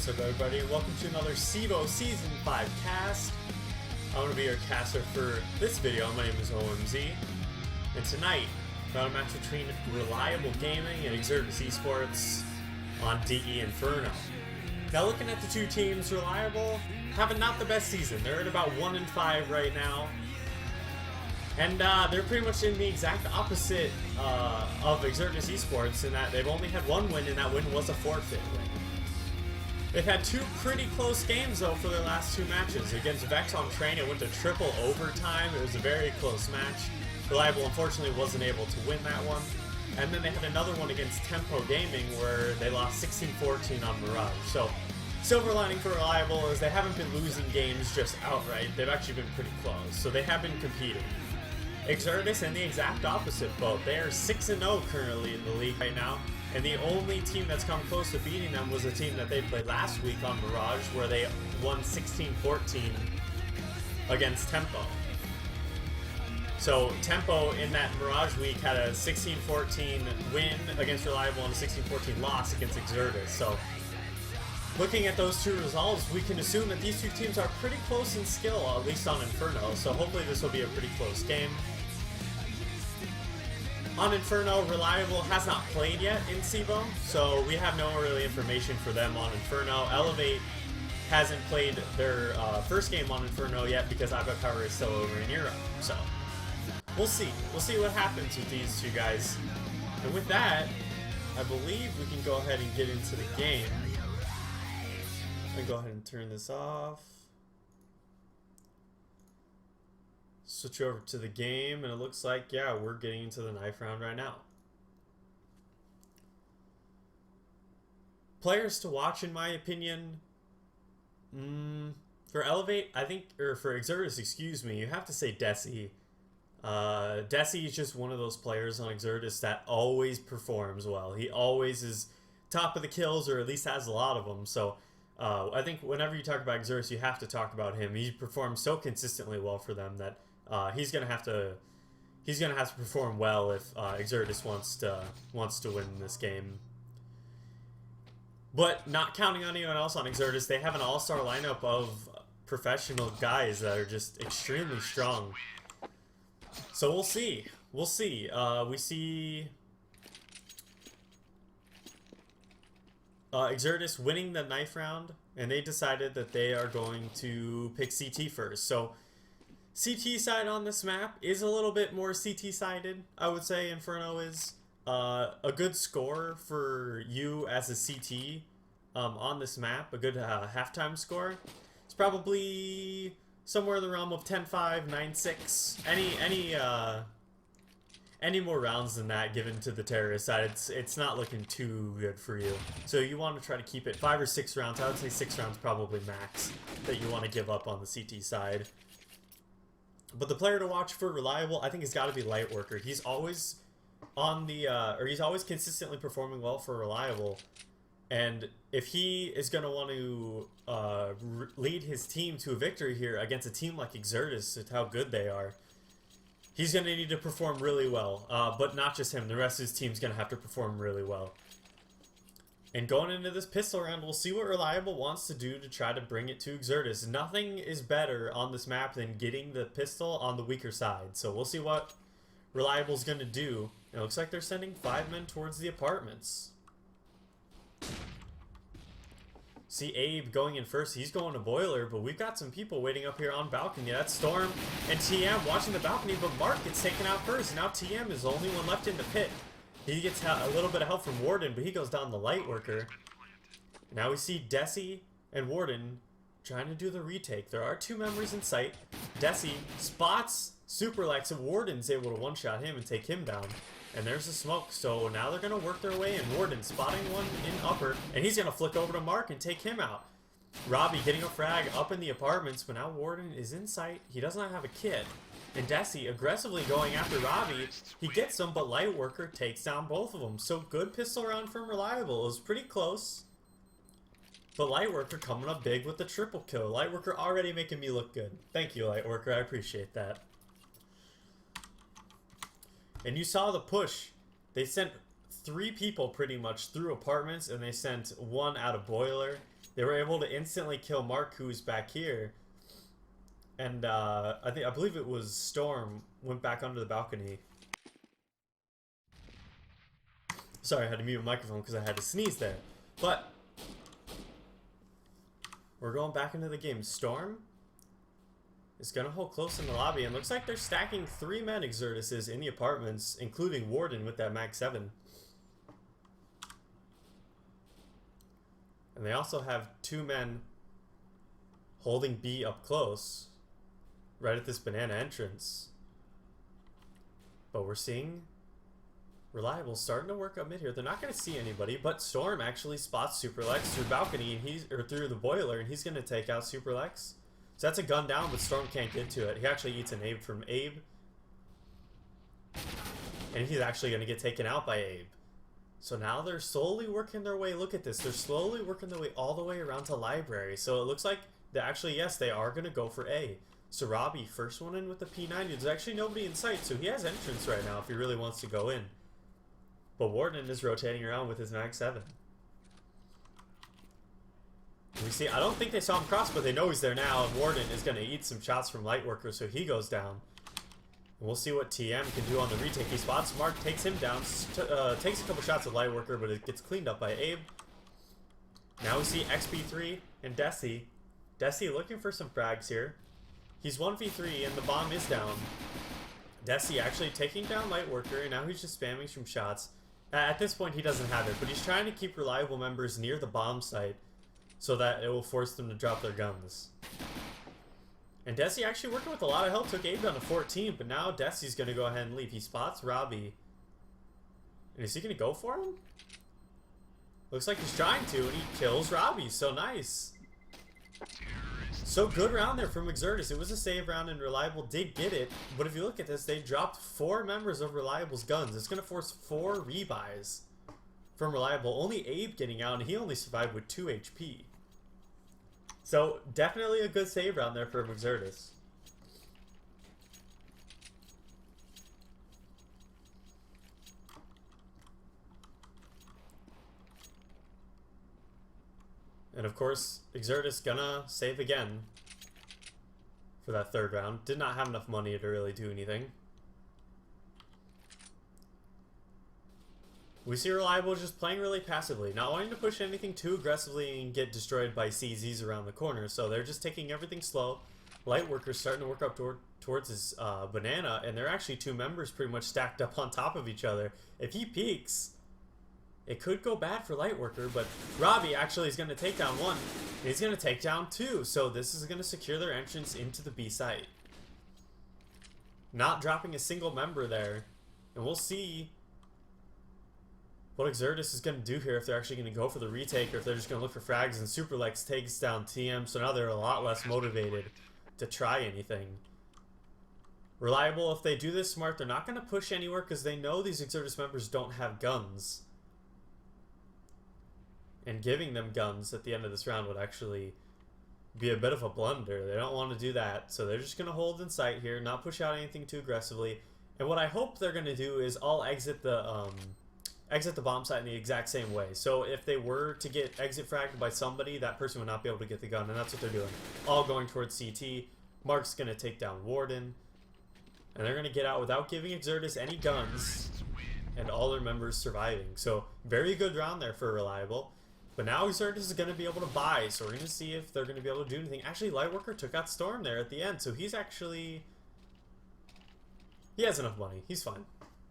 What's up, everybody, and welcome to another Cevo Season 5 cast. I'm going to be your caster for this video. My name is ohmyzeus, and tonight, got a match between Reliable Gaming and Exertus eSports on DE Inferno. Now, looking at the two teams, Reliable having not the best season. They're at about 1-5 right now. And they're pretty much in the exact opposite of Exertus eSports in that they've only had one win, and that win was a forfeit win. They've had two pretty close games, though, for their last two matches. Against Vex on Train, it went to triple overtime. It was a very close match. Reliable, unfortunately, wasn't able to win that one. And then they had another one against Tempo Gaming where they lost 16-14 on Mirage. So, silver lining for Reliable is they haven't been losing games just outright. They've actually been pretty close. So they have been competing. Exertus in the exact opposite boat. They are 6-0 currently in the league right now. And the only team that's come close to beating them was a team that they played last week on Mirage, where they won 16-14 against Tempo. So Tempo in that Mirage week had a 16-14 win against Reliable and a 16-14 loss against Exertus. So looking at those two results, we can assume that these two teams are pretty close in skill, at least on Inferno. So hopefully this will be a pretty close game. On Inferno, Reliable has not played yet in Cevo, so we have no really information for them on Inferno. Elevate hasn't played their first game on Inferno yet because I've Power is still over in Europe. So we'll see. We'll see what happens with these two guys. And with that, I believe we can go ahead and get into the game. I'm gonna go ahead and turn this off. Switch over to the game, and it looks like, yeah, we're getting into the knife round right now. Players to watch, in my opinion, for Elevate, I think, or for Exertus, excuse me, you have to say Desi. Desi is just one of those players on Exertus that always performs well. He always is top of the kills, or at least has a lot of them. So I think whenever you talk about Exertus, you have to talk about him. He performs so consistently well for them that he's gonna have to perform well if Exertus wants to win this game. But not counting on anyone else on Exertus, they have an all-star lineup of professional guys that are just extremely strong. So we'll see. We'll see. We see Exertus winning the knife round, and they decided that they are going to pick CT first. So CT side on this map is a little bit more CT sided, I would say. Inferno is a good score for you as a CT on this map, a good halftime score. It's probably somewhere in the realm of 10-5, 9-6. Any more rounds than that given to the terrorist side, it's not looking too good for you. So you want to try to keep it 5 or 6 rounds. I would say 6 rounds probably max that you want to give up on the CT side. But the player to watch for Reliable, I think, has got to be Lightworker. He's always on the, he's always consistently performing well for Reliable. And if he is going to want to lead his team to a victory here against a team like Exertus, with how good they are, he's going to need to perform really well. But not just him. The rest of his team's going to have to perform really well. And going into this pistol round, we'll see what Reliable wants to do to try to bring it to Exertus. Nothing is better on this map than getting the pistol on the weaker side. So we'll see what Reliable's going to do. It looks like they're sending 5 men towards the apartments. See Abe going in first. He's going to Boiler, but we've got some people waiting up here on balcony. That's Storm and TM watching the balcony, but Mark gets taken out first. Now TM is the only one left in the pit. He gets a little bit of help from Warden, but he goes down the Lightworker. Now we see Desi and Warden trying to do the retake. There are 2 members in sight. Desi spots Superlex, and Warden's able to one-shot him and take him down. And there's the smoke, so now they're going to work their way in. Warden spotting one in upper, and he's going to flick over to Mark and take him out. Robbie getting a frag up in the apartments, but now Warden is in sight. He does not have a kit. And Desi aggressively going after Robbie. He gets him, but Lightworker takes down both of them. So good pistol round from Reliable. It was pretty close. But Lightworker coming up big with the triple kill. Lightworker already making me look good. Thank you, Lightworker. I appreciate that. And you saw the push. They sent 3 people pretty much through apartments, and they sent 1 out of Boiler. They were able to instantly kill Mark, who's back here. And I believe it was Storm went back under the balcony. Sorry, I had to mute my microphone because I had to sneeze there. But we're going back into the game. Storm is going to hold close in the lobby, and looks like they're stacking 3 men Exertuses in the apartments, including Warden with that Mag 7. And they also have 2 men holding B up close, right at this banana entrance. But we're seeing Reliable starting to work up mid here. They're not going to see anybody, but Storm actually spots Superlex through balcony, and through the boiler, and he's going to take out Superlex. So that's a gun down, but Storm can't get to it. He actually eats an Abe from Abe. And he's actually going to get taken out by Abe. So now they're slowly working their way, look at this, they're slowly working their way all the way around to Library. So it looks like, yes, they are going to go for A. So Robbie, first one in with the P90. There's actually nobody in sight, so he has entrance right now if he really wants to go in. But Warden is rotating around with his Mag 7. We see, I don't think they saw him cross, but they know he's there now, and Warden is going to eat some shots from Lightworker, so he goes down. And we'll see what TM can do on the retake. He spots Mark, takes him down, takes a couple shots of Lightworker, but it gets cleaned up by Abe. Now we see XP3 and Desi. Desi looking for some frags here. He's 1v3, and the bomb is down. Desi actually taking down Lightworker, and now he's just spamming some shots. At this point, he doesn't have it, but he's trying to keep Reliable members near the bomb site, so that it will force them to drop their guns. And Desi actually working with a lot of help, took Abe down to 14, but now Desi's going to go ahead and leave. He spots Robbie. And is he going to go for him? Looks like he's trying to, and he kills Robbie. So nice. So good round there from Exertus. It was a save round, and Reliable did get it. But if you look at this, they dropped 4 members of Reliable's guns. It's going to force 4 rebuys from Reliable. Only Abe getting out, and he only survived with 2 HP. So definitely a good save round there for Exertus. And of course, Exertus gonna save again for that 3rd round. Did not have enough money to really do anything. We see Reliable just playing really passively, not wanting to push anything too aggressively and get destroyed by CZs around the corner. So they're just taking everything slow. Lightworker's starting to work up towards his banana, and they're actually 2 members pretty much stacked up on top of each other. If he peeks, it could go bad for Lightworker, but Robbie actually is going to take down 1. And he's going to take down 2, so this is going to secure their entrance into the B site. Not dropping a single member there, and we'll see what Exertus is going to do here, if they're actually going to go for the retake or if they're just going to look for frags. And Superlex takes down TM, so now they're a lot less motivated to try anything. Reliable, if they do this smart, they're not going to push anywhere because they know these Exertus members don't have guns. And giving them guns at the end of this round would actually be a bit of a blunder. They don't want to do that, so they're just going to hold in sight here, not push out anything too aggressively. And what I hope they're going to do is all exit the bomb site in the exact same way. So if they were to get exit fragged by somebody, that person would not be able to get the gun, and that's what they're doing. All going towards CT. Mark's going to take down Warden, and they're going to get out without giving Exertus any guns, and all their members surviving. So very good round there for Reliable. But now Exertus is going to be able to buy, so we're going to see if they're going to be able to do anything. Actually, Lightworker took out Storm there at the end, so he's actually... he has enough money. He's fine.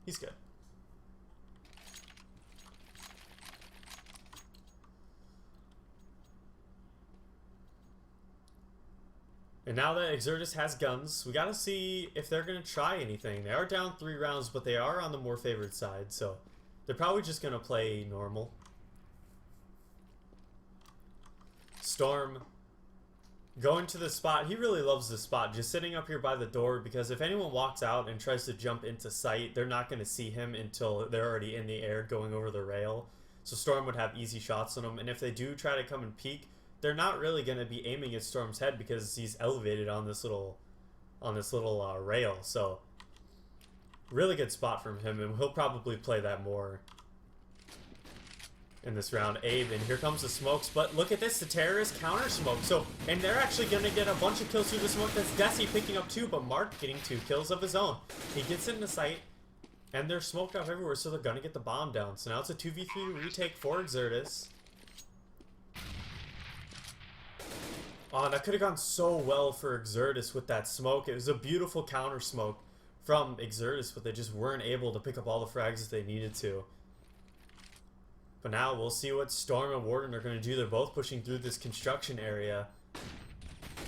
He's good. And now that Exertus has guns, we got to see if they're going to try anything. They are down 3 rounds, but they are on the more favored side, so they're probably just going to play normal. Storm going to the spot. He really loves this spot, just sitting up here by the door, because if anyone walks out and tries to jump into sight, they're not going to see him until they're already in the air going over the rail. So Storm would have easy shots on him, and if they do try to come and peek, they're not really going to be aiming at Storm's head because he's elevated on this little rail. So really good spot from him, and he'll probably play that more. in this round, Abe, and here comes the smokes, but look at this, the terrorist counter smoke, so, and they're actually gonna get a bunch of kills through the smoke. That's Desi picking up 2, but Mark getting 2 kills of his own. He gets into sight, and they're smoked off everywhere, so they're gonna get the bomb down. So now it's a 2v3 retake for Exertus. Oh, that could have gone so well for Exertus with that smoke. It was a beautiful counter smoke from Exertus, but they just weren't able to pick up all the frags that they needed to. But now we'll see what Storm and Warden are going to do. They're both pushing through this construction area.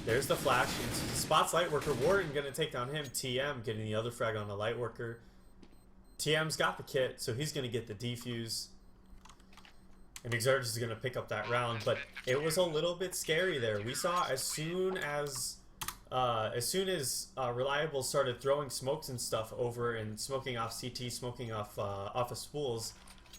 There's the flash. Spots Lightworker. Warden going to take down him. TM getting the other frag on the Lightworker. TM's got the kit, so he's going to get the defuse. And Exertus is going to pick up that round. But it was a little bit scary there. We saw as soon as Reliable started throwing smokes and stuff over and smoking off CT, smoking off of spools,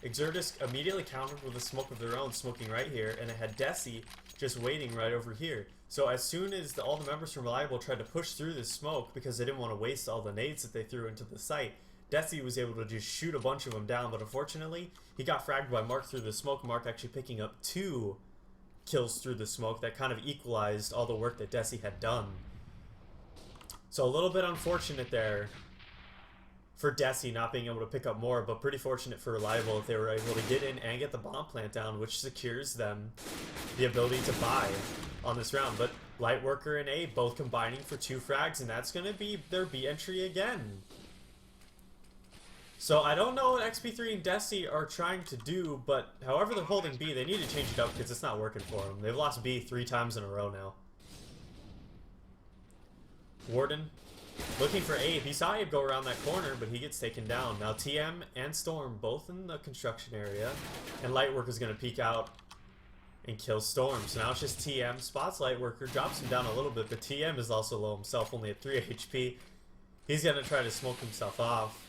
Exertus immediately countered with a smoke of their own, smoking right here, and it had Desi just waiting right over here. So as soon as all the members from Reliable tried to push through this smoke, because they didn't want to waste all the nades that they threw into the site, Desi was able to just shoot a bunch of them down, but unfortunately, he got fragged by Mark through the smoke, Mark actually picking up 2 kills through the smoke. That kind of equalized all the work that Desi had done. So a little bit unfortunate there for Desi not being able to pick up more, but pretty fortunate for Reliable if they were able to get in and get the bomb plant down, which secures them the ability to buy on this round. But Lightworker and Abe both combining for 2 frags, and that's going to be their B entry again. So I don't know what XP3 and Desi are trying to do, but however they're holding B, they need to change it up because it's not working for them. They've lost B 3 times in a row now. Warden looking for Abe. He saw Abe go around that corner, but he gets taken down. Now TM and Storm both in the construction area, and Lightworker is going to peek out and kill Storm. So now it's just TM, spots Lightworker, drops him down a little bit, but TM is also low himself, only at 3 HP. He's going to try to smoke himself off.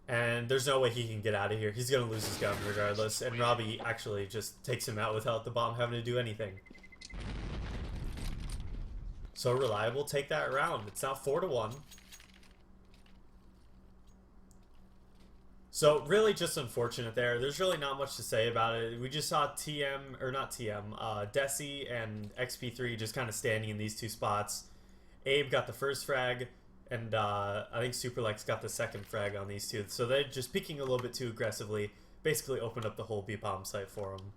And there's no way he can get out of here. He's going to lose his gun regardless, and Robbie actually just takes him out without the bomb having to do anything. So Reliable take that round. It's now 4-1. So really just unfortunate there. There's really not much to say about it. We just saw TM, or not TM, Desi and XP3 just kind of standing in these 2 spots. Abe got the first frag, and I think Superlex got the second frag on these 2. So they're just peeking a little bit too aggressively. Basically opened up the whole B-bomb site for them.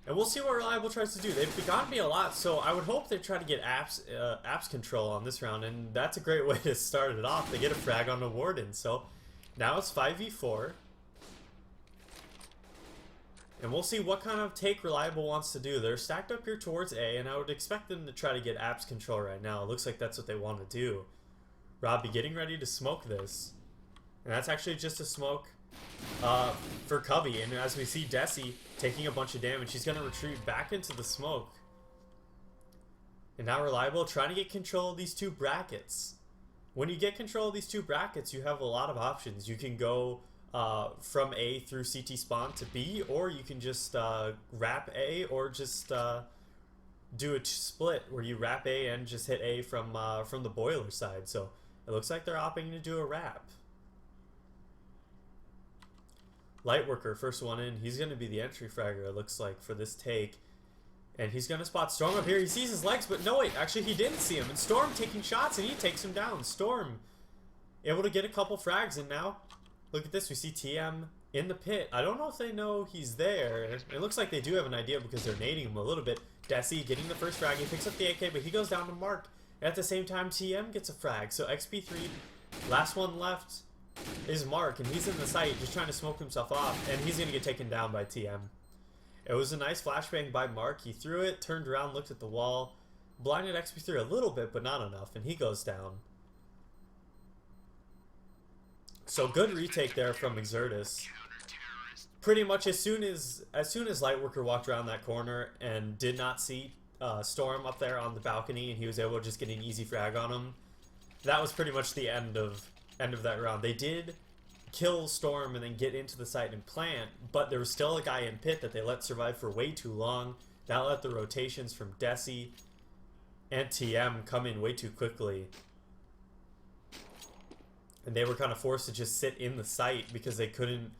And we'll see what Reliable tries to do. They've gotten me a lot, so I would hope they try to get apps control on this round, and that's a great way to start it off. They get a frag on the Warden, so now it's 5v4. And we'll see what kind of take Reliable wants to do. They're stacked up here towards A, and I would expect them to try to get apps control right now. It looks like that's what they want to do. Robbie getting ready to smoke this. And that's actually just a smoke for Cubby, and as we see Desi taking a bunch of damage, he's going to retreat back into the smoke. And now Reliable trying to get control of these 2 brackets. When you get control of these 2 brackets, you have a lot of options. You can go from A through CT spawn to B, or you can just wrap A, or just do a split where you wrap A and just hit A from the boiler side. So it looks like they're opting to do a wrap. Lightworker, first one in. He's going to be the entry fragger, it looks like, for this take. And he's going to spot Storm up here. He sees his legs, but no, wait, actually he didn't see him. And Storm taking shots, and he takes him down. Storm able to get a couple frags, and now, look at this. We see TM in the pit. I don't know if they know he's there. It looks like they do have an idea because they're nading him a little bit. Desi getting the first frag. He picks up the AK, but he goes down to Mark. At the same time, TM gets a frag. So XP3, last one left is Mark, and he's in the site just trying to smoke himself off, and he's going to get taken down by TM. It was a nice flashbang by Mark. He threw it, turned around, looked at the wall, blinded XP3 a little bit, but not enough, and he goes down. So good retake there from Exertus. Pretty much as soon as Lightworker walked around that corner and did not see Storm up there on the balcony, and he was able to just get an easy frag on him, that was pretty much the end of that round. They did kill Storm and then get into the site and plant, but there was still a guy in pit that they let survive for way too long. That let the rotations from Desi and TM come in way too quickly. and they were kind of forced to just sit in the site because they couldn't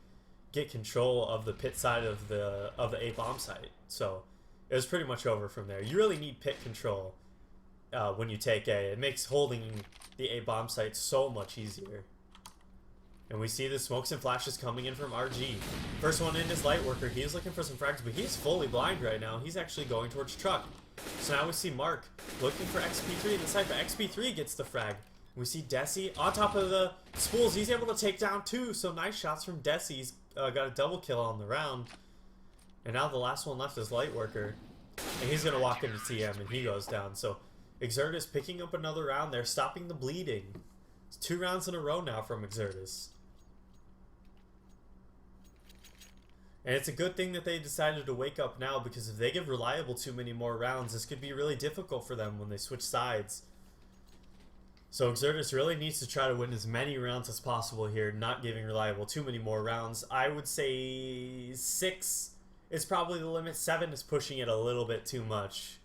get control of the pit side of the A bomb site. So it was pretty much over from there. You really need pit control when you take A. It makes holding the A bomb site so much easier. And we see the smokes and flashes coming in from RG. First one in is Lightworker. He's looking for some frags, but he's fully blind right now. He's actually going towards Truck. So now we see Mark looking for XP3 in the site, but XP3 gets the frag. We see Desi on top of the spools. He's able to take down 2. So nice shots from Desi. He's got a double kill on the round. And now the last one left is Lightworker. And he's going to walk into TM and he goes down. So Exertus picking up another round. They're stopping the bleeding. It's 2 rounds in a row now from Exertus. And it's a good thing that they decided to wake up now, because if they give Reliable too many more rounds, this could be really difficult for them when they switch sides. So Exertus really needs to try to win as many rounds as possible here, not giving Reliable too many more rounds. I would say 6 is probably the limit. 7 is pushing it a little bit too much.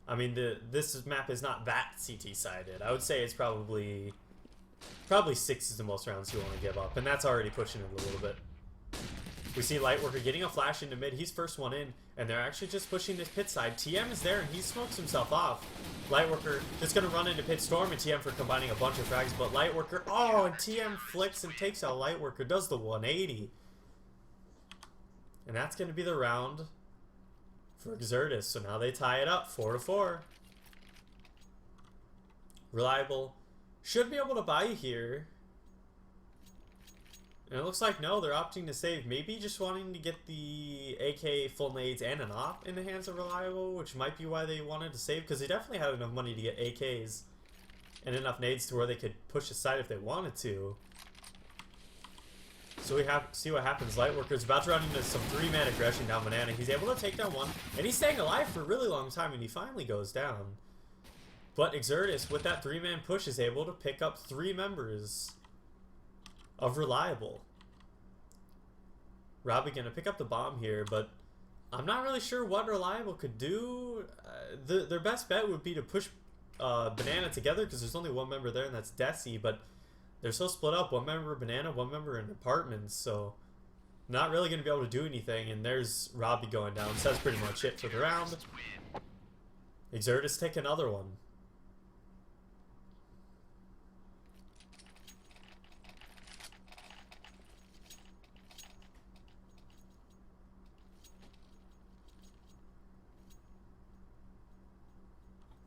I mean, this map is not that CT-sided. I would say it's probably 6 is the most rounds you want to give up, and that's already pushing it a little bit. We see Lightworker getting a flash into mid. He's first one in, and they're actually just pushing this pit side. TM is there, and he smokes himself off. Lightworker just going to run into pit. Storm and TM for combining a bunch of frags, but Lightworker, oh, and TM flicks and takes out Lightworker, does the 180. And that's going to be the round for Exertus. So now they tie it up, 4-4. Reliable should be able to buy you here. And it looks like no, they're opting to save. Maybe just wanting to get the AK full nades and an op in the hands of Reliable, which might be why they wanted to save, because they definitely had enough money to get AKs and enough nades to where they could push aside if they wanted to. So we have see what happens. Lightworker's about to run into some 3-man aggression down Banana. He's able to take down 1, and he's staying alive for a really long time, and he finally goes down. But Exertus, with that 3-man push, is able to pick up 3 members of Reliable. Robbie gonna pick up the bomb here, but I'm not really sure what Reliable could do. Their best bet would be to push Banana together, because there's only 1 member there, and that's Desi, but they're so split up. 1 member Banana, 1 member in Apartments, so not really gonna be able to do anything. And there's Robbie going down, so that's pretty much it for the round. Exertus take another one.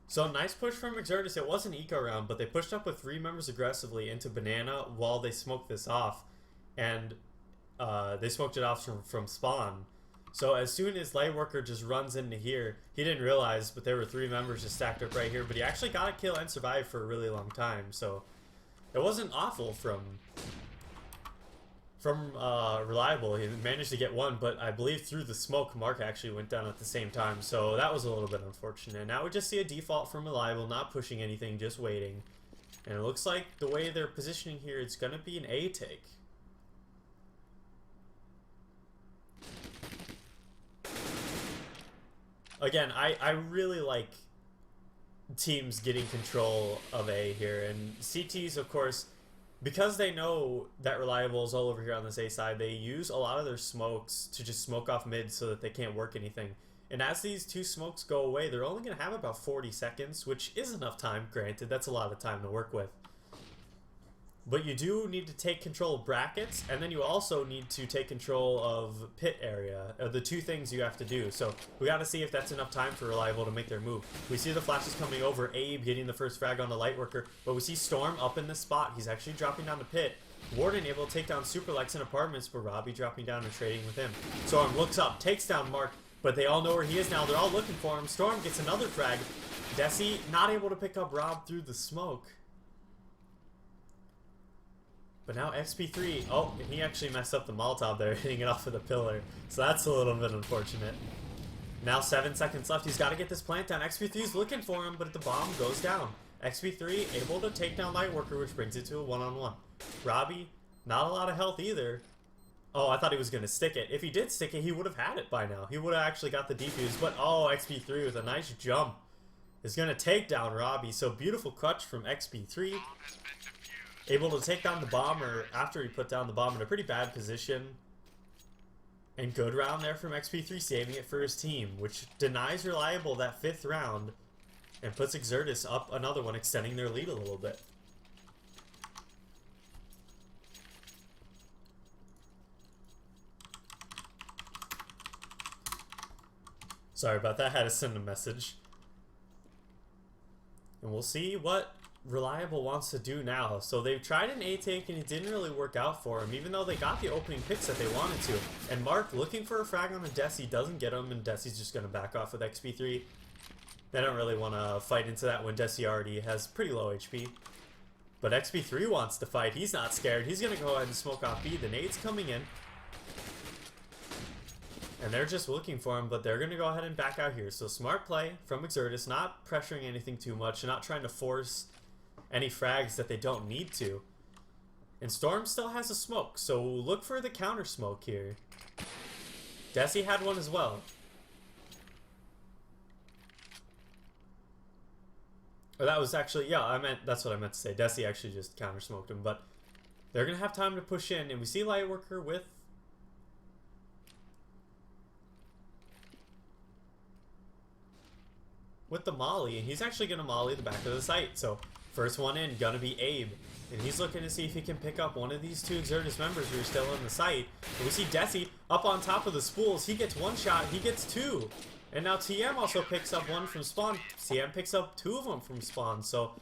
So nice push from Exertus. It was an eco round, but they pushed up with 3 members aggressively into Banana while they smoked this off. And they smoked it off from spawn. So as soon as Lightworker just runs into here, he didn't realize, but there were 3 members just stacked up right here. But he actually got a kill and survived for a really long time. So it wasn't awful from Reliable. He managed to get 1, but I believe through the smoke, Mark actually went down at the same time, so that was a little bit unfortunate. Now we just see a default from Reliable, not pushing anything, just waiting. And it looks like the way they're positioning here, it's going to be an A take. Again, I really like teams getting control of A here, and CTs, of course, because they know that Reliable is all over here on this A side, they use a lot of their smokes to just smoke off mid so that they can't work anything. And as these 2 smokes go away, they're only going to have about 40 seconds, which is enough time, granted. That's a lot of time to work with. But you do need to take control of brackets, and then you also need to take control of pit area. The 2 things you have to do. So we got to see if that's enough time for Reliable to make their move. We see the flashes coming over. Abe getting the first frag on the Lightworker, but we see Storm up in the spot. He's actually dropping down the pit. Warden able to take down Superlex in Apartments, but Robbie dropping down and trading with him. Storm looks up, takes down Mark, but they all know where he is now. They're all looking for him. Storm gets another frag. Desi not able to pick up Rob through the smoke. But now XP3, oh, and he actually messed up the Molotov there, hitting it off of the pillar. So that's a little bit unfortunate. Now 7 seconds left. He's got to get this plant down. XP3's looking for him, but the bomb goes down. XP3 able to take down Lightworker, which brings it to a 1-on-1. Robbie, not a lot of health either. Oh, I thought he was going to stick it. If he did stick it, he would have had it by now. He would have actually got the defuse. But, oh, XP3 with a nice jump is going to take down Robbie. So beautiful clutch from XP3. able to take down the bomber after he put down the bomb in a pretty bad position. And good round there from XP3, saving it for his team, which denies Reliable that 5th round and puts Exertus up another one, extending their lead a little bit. Sorry about that, I had to send a message. And we'll see what Reliable wants to do now. So they've tried an A take and it didn't really work out for him, even though they got the opening picks that they wanted to. And Mark looking for a frag on a Desi doesn't get him, and Desi's just going to back off with XP3. They don't really want to fight into that when Desi already has pretty low HP. But XP3 wants to fight. He's not scared. He's going to go ahead and smoke off B. The nade's coming in. And they're just looking for him, but they're going to go ahead and back out here. So smart play from Exertus, not pressuring anything too much, not trying to force any frags that they don't need to. And Storm still has a smoke, so look for the counter smoke here. Desi had one as well. Or that was actually, yeah, that's what I meant to say. Desi actually just counter smoked him, but they're going to have time to push in. And we see Lightworker with the molly, and he's actually going to molly the back of the site. So first one in, gonna be Abe, and he's looking to see if he can pick up one of these two Exertus members who are still in the site. And we see Desi up on top of the spools. He gets one shot, he gets two, and now TM also picks up one from spawn. TM picks up 2 of them from spawn. So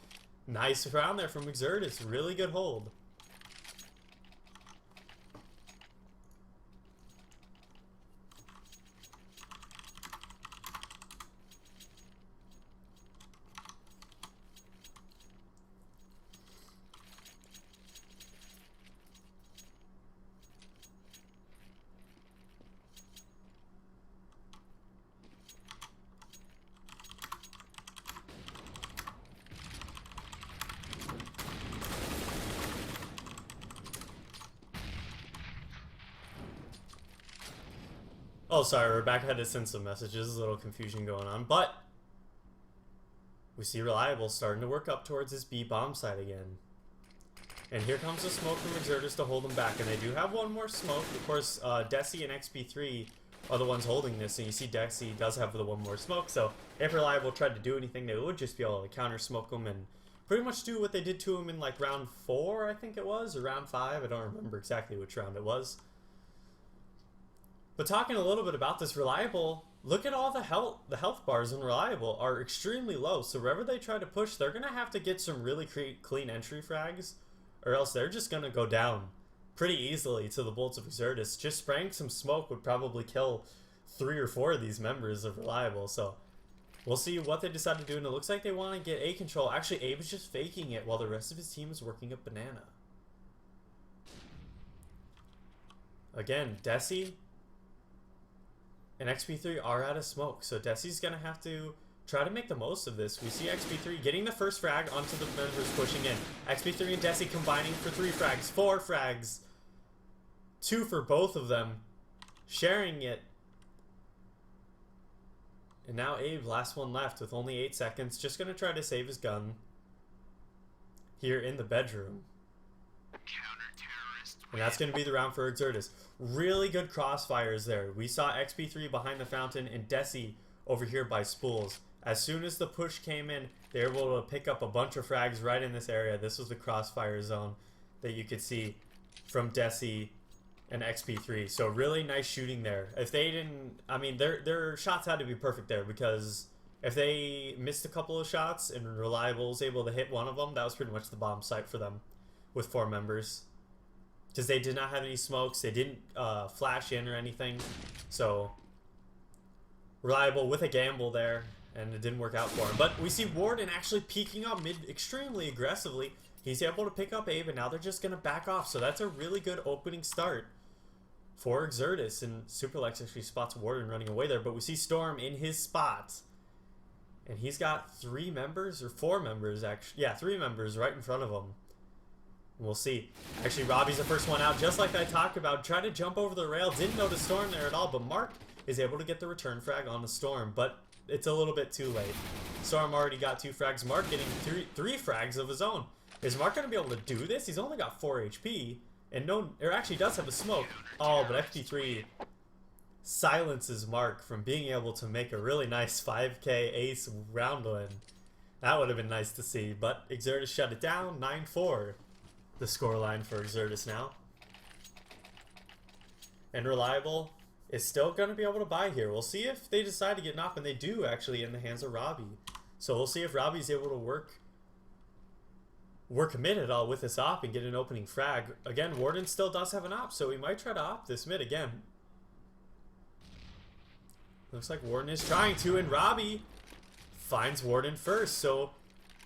nice round there from Exertus, really good hold. Oh, sorry, Rebecca had to send some messages. A little confusion going on, but we see Reliable starting to work up towards his B bomb site again. And here comes the smoke from Exertus to hold them back, and they do have one more smoke. Of course, Desi and XP3 are the ones holding this, and you see Desi does have the one more smoke, so if Reliable tried to do anything, they would just be able to counter smoke him and pretty much do what they did to him in like round 4, I think it was, or round 5. I don't remember exactly which round it was. But talking a little bit about this Reliable, look at all the health bars in Reliable are extremely low. So wherever they try to push, they're going to have to get some really clean entry frags, or else they're just going to go down pretty easily to the bolts of Exertus. Just spraying some smoke would probably kill 3 or 4 of these members of Reliable. So we'll see what they decide to do, and it looks like they want to get A control. Actually, Abe is just faking it while the rest of his team is working up Banana. Again, Desi and XP3 are out of smoke, so Desi's going to have to try to make the most of this. We see XP3 getting the first frag onto the members pushing in. XP3 and Desi combining for 3 frags, 4 frags. 2 for both of them. Sharing it. And now Abe, last one left with only 8 seconds. Just going to try to save his gun here in the bedroom. And that's going to be the round for Exertus. Really good crossfires there. We saw XP3 behind the fountain and Desi over here by spools. As soon as the push came in, they were able to pick up a bunch of frags right in this area. This was the crossfire zone that you could see from Desi and XP3. So really nice shooting there. If they didn't, I mean, their shots had to be perfect there, because if they missed a couple of shots and Reliable was able to hit one of them, that was pretty much the bomb site for them with 4 members. Because they did not have any smokes, they didn't flash in or anything. So Reliable with a gamble there, and it didn't work out for him. But we see Warden actually peeking up mid extremely aggressively. He's able to pick up Abe, and now they're just going to back off. So that's a really good opening start for Exertus. And Superlex actually spots Warden running away there. But we see Storm in his spot. And he's got 3 members, or 4 members actually. Yeah, 3 members right in front of him. We'll see. Actually, Robbie's the first one out, just like I talked about. Tried to jump over the rail, didn't notice Storm there at all, but Mark is able to get the return frag on the Storm, but it's a little bit too late. Storm already got 2 frags. Mark getting three frags of his own. Is Mark going to be able to do this? He's only got 4 HP. And no, or actually does have a smoke. Oh, but XP3 silences Mark from being able to make a really nice 5k ace round win. That would have been nice to see, but Exertus shut it down. 9-4 the scoreline for Exertus now. And Reliable is still going to be able to buy here. We'll see if they decide to get an op, and they do actually in the hands of Robbie. So we'll see if Robbie's able to work mid at all with this op and get an opening frag. Again, Warden still does have an op, so we might try to op this mid again. Looks like Warden is trying to, and Robbie finds Warden first. So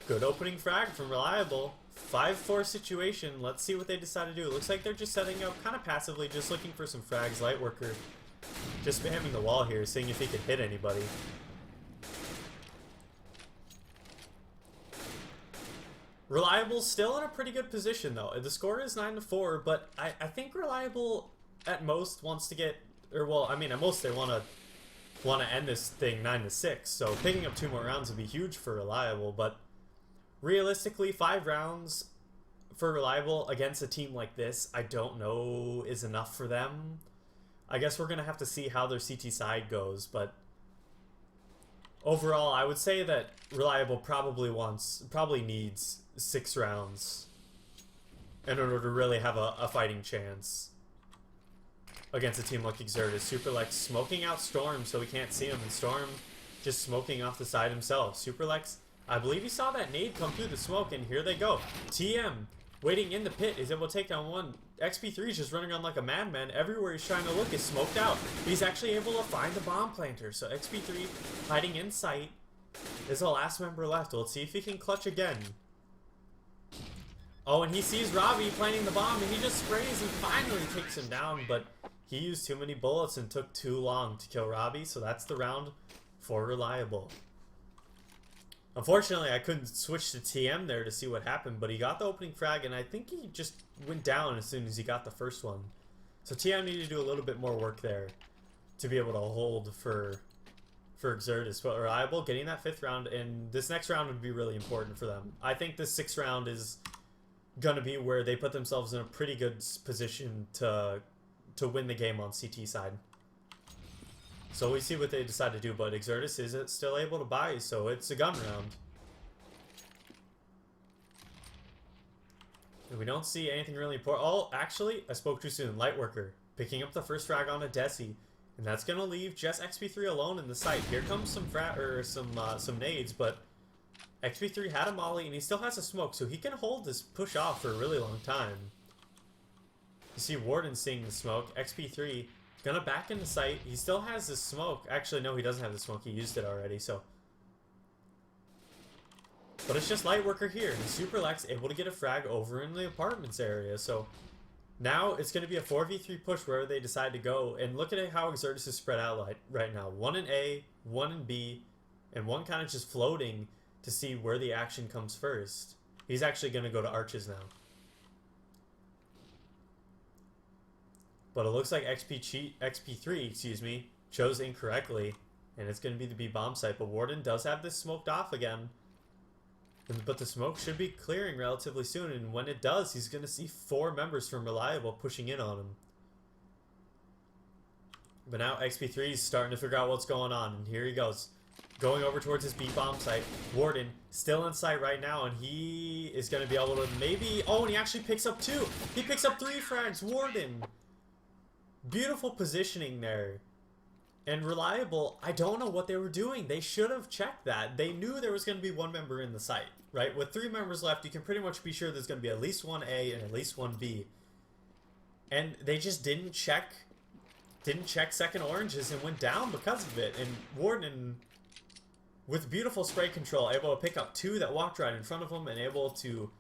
good opening frag from Reliable. 5-4 situation. Let's see what they decide to do. It looks like they're just setting up kind of passively, just looking for some frags. Lightworker just spamming the wall here, seeing if he can hit anybody. Reliable's still in a pretty good position though. The score is 9-4, but I think Reliable at most wants to get, or well, I mean at most they want to end this thing 9-6. So picking up 2 more rounds would be huge for Reliable, but realistically 5 rounds for Reliable against a team like this, I don't know is enough for them. I guess we're gonna have to see how their CT side goes, but overall I would say that Reliable probably needs 6 rounds in order to really have a fighting chance against a team like Exertus. Superlex smoking out Storm so we can't see him, and Storm just smoking off the side himself. Superlex, I believe he saw that nade come through the smoke, and here they go. TM waiting in the pit is able to take down one. XP3 is just running on like a madman. Everywhere he's trying to look is smoked out. He's actually able to find the bomb planter. So XP3 hiding in sight is the last member left. Let's see if he can clutch again. Oh, and he sees Robbie planting the bomb, and he just sprays and finally takes him down, but he used too many bullets and took too long to kill Robbie, so that's the round for Reliable. Unfortunately, I couldn't switch to TM there to see what happened, but he got the opening frag, and I think he just went down as soon as he got the first one. So TM needed to do a little bit more work there to be able to hold for Exertus. But Reliable getting that 5th round, and this next round would be really important for them. I think this 6th round is going to be where they put themselves in a pretty good position to win the game on CT side. So we see what they decide to do, but Exertus is still able to buy, so it's a gun round. And we don't see anything really important. Oh, actually, I spoke too soon. Lightworker picking up the first frag on a Desi, and that's going to leave just XP3 alone in the site. Here comes some nades, but XP3 had a molly, and he still has a smoke, so he can hold this push off for a really long time. You see Warden seeing the smoke. XP3 gonna back into sight. He still has the smoke. Actually, no, he doesn't have the smoke. He used it already, so. But it's just Lightworker here, and Superlex able to get a frag over in the apartments area. So now it's going to be a 4v3 push wherever they decide to go. And look at how Exertus is spread out right now. 1 in A, 1 in B, and 1 kind of just floating to see where the action comes first. He's actually going to go to Arches now. But it looks like XP3, excuse me, chose incorrectly, and it's going to be the B bomb site. But Warden does have this smoked off again, but the smoke should be clearing relatively soon. And when it does, he's going to see 4 members from Reliable pushing in on him. But now XP3 is starting to figure out what's going on, and here he goes, going over towards his B bomb site. Warden still in sight right now, and he is going to be able to maybe. Oh, and he actually picks up 2. He picks up 3 frags. Warden. Beautiful positioning there. And Reliable, I don't know what they were doing. They should have checked that. They knew there was going to be 1 member in the site, right? With 3 members left, you can pretty much be sure there's going to be at least 1 A and at least 1 B. And they just didn't check second oranges and went down because of it. And Warden, with beautiful spray control, able to pick up 2 that walked right in front of him and able to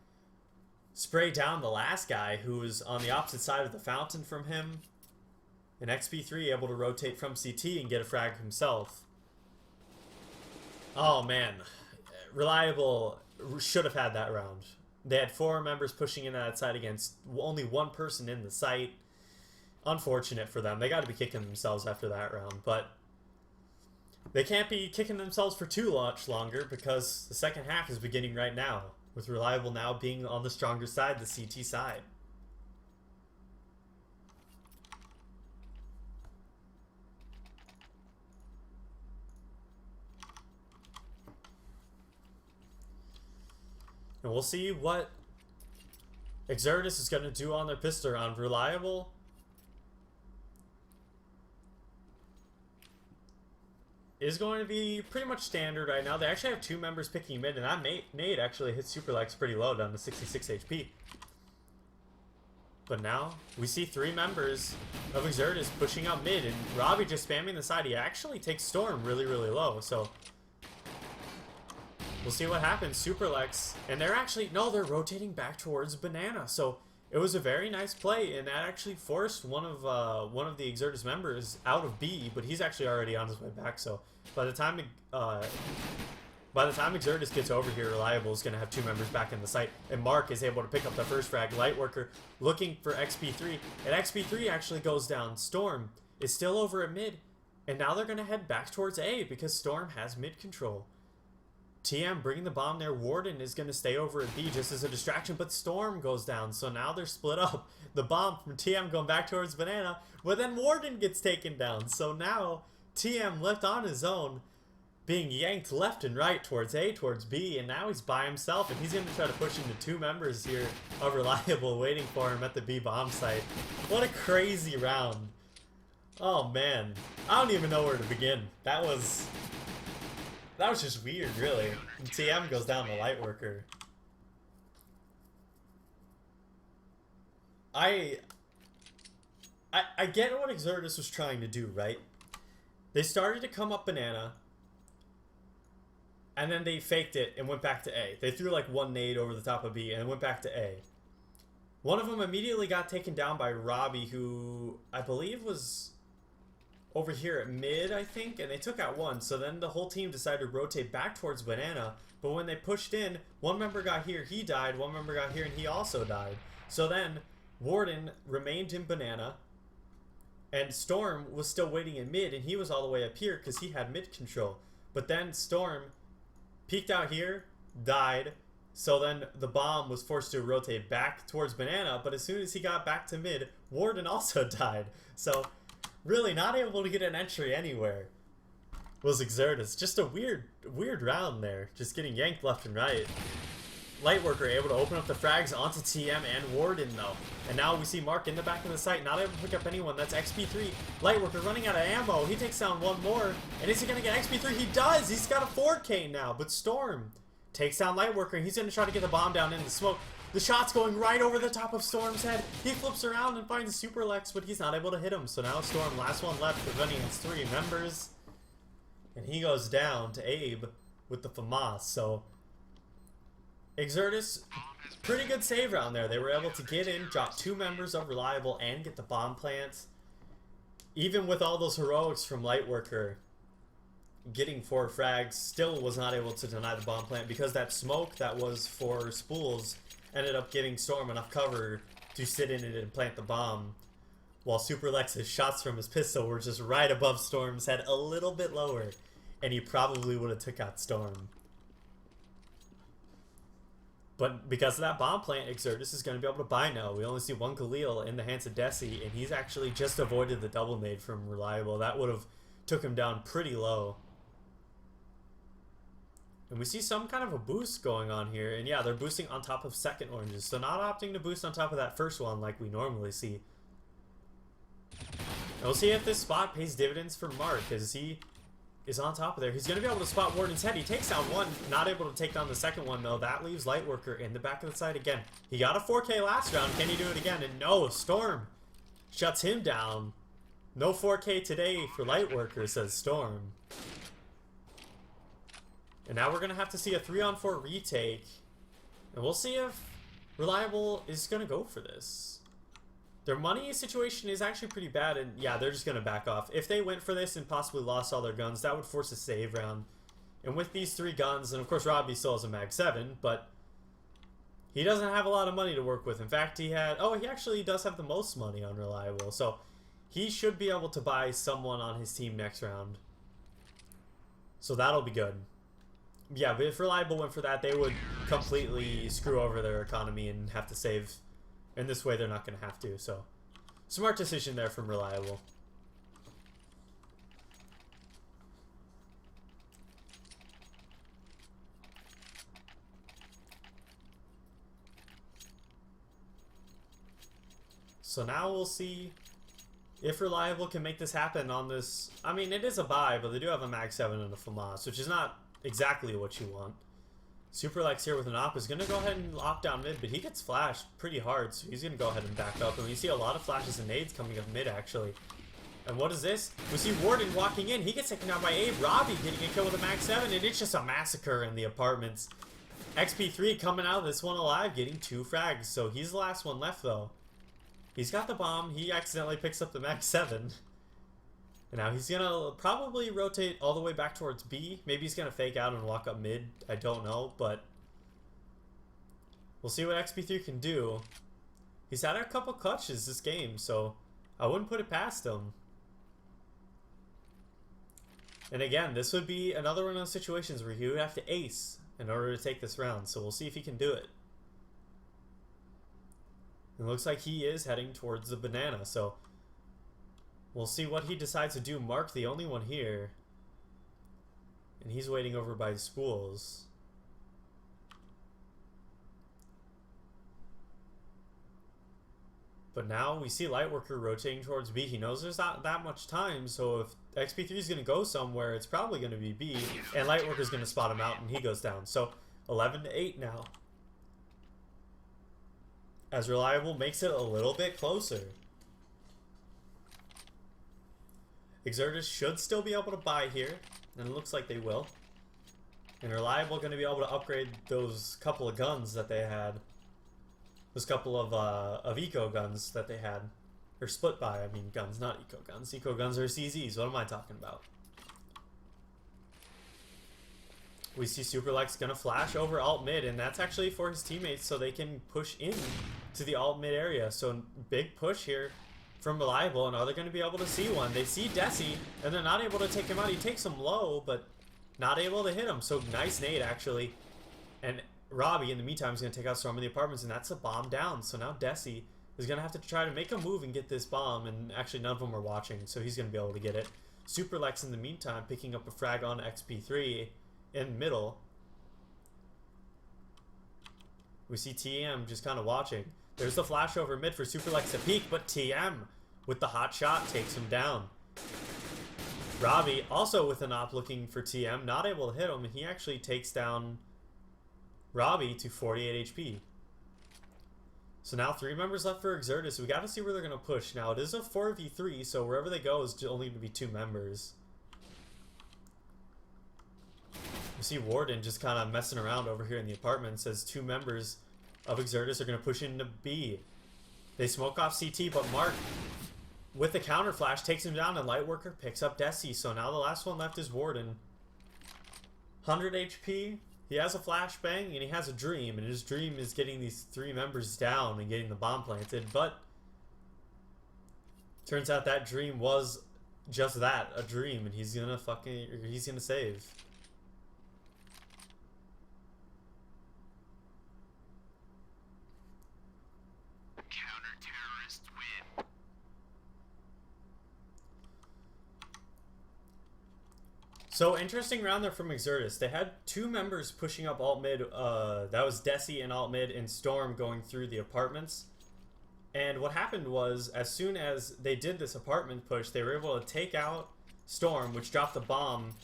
spray down the last guy who was on the opposite side of the fountain from him. And XP3 able to rotate from CT and get a frag himself. Oh man, Reliable should have had that round. They had 4 members pushing in that side against only 1 person in the site. Unfortunate for them. They got to be kicking themselves after that round, but they can't be kicking themselves for too much longer because the second half is beginning right now. with Reliable now being on the stronger side, the CT side. And we'll see what Exertus is going to do on their pistol round. Reliable is going to be pretty much standard right now. They actually have 2 members picking mid, and that nade actually hit Superlex pretty low, down to 66 HP. But now we see 3 members of Exertus pushing up mid, and Robbie just spamming the side. He actually takes Storm really, really low, so we'll see what happens. Superlex, and they're actually, no, they're rotating back towards Banana. So it was a very nice play, and that actually forced one of the Exertus members out of B, but he's actually already on his way back. So by the time Exertus gets over here, Reliable is going to have 2 members back in the site, and Mark is able to pick up the first frag. Lightworker looking for XP3, and XP3 actually goes down. Storm is still over at mid, and now they're going to head back towards A because Storm has mid control. TM bringing the bomb there. Warden is going to stay over at B just as a distraction, but Storm goes down, so now they're split up. The bomb from TM going back towards Banana, but then Warden gets taken down, so now TM left on his own, being yanked left and right towards A, towards B, and now he's by himself, and he's going to try to push into 2 members here of Reliable waiting for him at the B bomb site. What a crazy round. Oh man, I don't even know where to begin. That was just weird, really. And TM goes down to Lightworker. I get what Exertus was trying to do, right? They started to come up Banana, and then they faked it and went back to A. They threw like 1 nade over the top of B and went back to A. One of them immediately got taken down by Robbie, who I believe was over here at mid, I think, and they took out 1. So then the whole team decided to rotate back towards Banana, but when they pushed in, 1 member got here, he died, 1 member got here, and he also died. So then Warden remained in Banana, and Storm was still waiting in mid, and he was all the way up here because he had mid control. But then Storm peeked out here, died, so then the bomb was forced to rotate back towards Banana, but as soon as he got back to mid, Warden also died. So really not able to get an entry anywhere was Exertus. Just a weird round there, just getting yanked left and right. Lightworker able to open up the frags onto TM and Warden though. And now we see Mark in the back of the site, not able to pick up anyone. That's XP3. Lightworker running out of ammo. He takes down 1 more. And is he going to get XP3? He does! He's got a 4K now. But Storm takes down Lightworker, and he's going to try to get the bomb down in the smoke. The shot's going right over the top of Storm's head. He flips around and finds a Superlex, but he's not able to hit him. So now Storm, last one left, preventing his 3 members. And he goes down to Abe with the FAMAS. So Exertus, pretty good save round there. They were able to get in, drop 2 members of Reliable, and get the bomb plants. Even with all those heroics from Lightworker, getting 4 frags, still was not able to deny the bomb plant because that smoke that was for spools ended up giving Storm enough cover to sit in it and plant the bomb, while Superlex's shots from his pistol were just right above Storm's head, a little bit lower, and he probably would have took out Storm. But because of that bomb plant, Exertus is going to be able to buy now. We only see 1 Khalil in the hands of Desi, and he's actually just avoided the double nade from Reliable. That would have took him down pretty low. And we see some kind of a boost going on here. And yeah, they're boosting on top of second oranges. So not opting to boost on top of that first one like we normally see. And we'll see if this spot pays dividends for Mark, as he is on top of there. He's going to be able to spot Warden's head. He takes down 1, not able to take down the second one though. That leaves Lightworker in the back of the side again. He got a 4K last round. Can he do it again? And no, Storm shuts him down. No 4K today for Lightworker, says Storm. And now we're going to have to see a 3-on-4 retake. And we'll see if Reliable is going to go for this. Their money situation is actually pretty bad, and yeah, they're just going to back off. If they went for this and possibly lost all their guns, that would force a save round. And with these 3 guns, and of course Robbie still has a Mag 7, but he doesn't have a lot of money to work with. In fact, he actually does have the most money on Reliable, so he should be able to buy someone on his team next round. So that'll be good. Yeah, but if Reliable went for that, they would completely screw over their economy and have to save. In this way, they're not going to have to. So, smart decision there from Reliable. So now we'll see if Reliable can make this happen on this. I mean, it is a buy, but they do have a Mag 7 and a FAMAS, which is not exactly what you want. Superlex here with an op is going to go ahead and lock down mid, but he gets flashed pretty hard, so he's going to go ahead and back up. And we see a lot of flashes and nades coming up mid, actually. And what is this? We see Warden walking in. He gets taken down by Abe. Robbie getting a kill with a Mag 7, and it's just a massacre in the apartments. XP3 coming out of this one alive, getting 2 frags, so he's the last one left, though. He's got the bomb. He accidentally picks up the Mag 7. And now he's going to probably rotate all the way back towards B. Maybe he's going to fake out and walk up mid. I don't know, but we'll see what XP3 can do. He's had a couple clutches this game, so I wouldn't put it past him. And again, this would be another one of those situations where he would have to ace in order to take this round. So we'll see if he can do it. It looks like he is heading towards the banana, so we'll see what he decides to do. Mark, the only one here, and he's waiting over by spools. But now we see Lightworker rotating towards B. He knows there's not that much time, so if XP3 is going to go somewhere, it's probably going to be B, and Lightworker's going to spot him out, and he goes down. So 11-8 now, as Reliable makes it a little bit closer. Exertus should still be able to buy here, and it looks like they will. And Reliable going to be able to upgrade those couple of guns that they had. Those couple of eco guns that they had. Or split buy, I mean guns, not eco guns. Eco guns are CZs, what am I talking about? We see Superlex going to flash over alt mid, and that's actually for his teammates so they can push in to the alt mid area. So big push here from Reliable, and are they going to be able to see one? They see Desi, and they're not able to take him out. He takes him low, but not able to hit him. So nice nade, actually. And Robbie, in the meantime, is going to take out Storm in the apartments, and that's a bomb down. So now Desi is going to have to try to make a move and get this bomb, and actually none of them are watching, so he's going to be able to get it. Superlex, in the meantime, picking up a frag on XP3 in middle. We see TM just kind of watching. There's the flash over mid for Superlex to peek, but TM with the hot shot takes him down. Robbie also with an op looking for TM, not able to hit him, and he actually takes down Robbie to 48 HP. So now 3 members left for Exertus. We got to see where they're going to push. Now it is a 4v3, so wherever they go is only going to be 2 members. You see Warden just kind of messing around over here in the apartments as 2 members of Exertus are going to push into B. They smoke off CT, but Mark, with the counter flash, takes him down, and Lightworker picks up Desi. So now the last one left is Warden. 100 HP. He has a flashbang, and he has a dream, and his dream is getting these 3 members down and getting the bomb planted, but turns out that dream was just that, a dream, and he's gonna save. So, interesting round there from Exertus. They had 2 members pushing up alt mid. That was Desi in alt mid and Storm going through the apartments. And what happened was, as soon as they did this apartment push, they were able to take out Storm, which dropped the bomb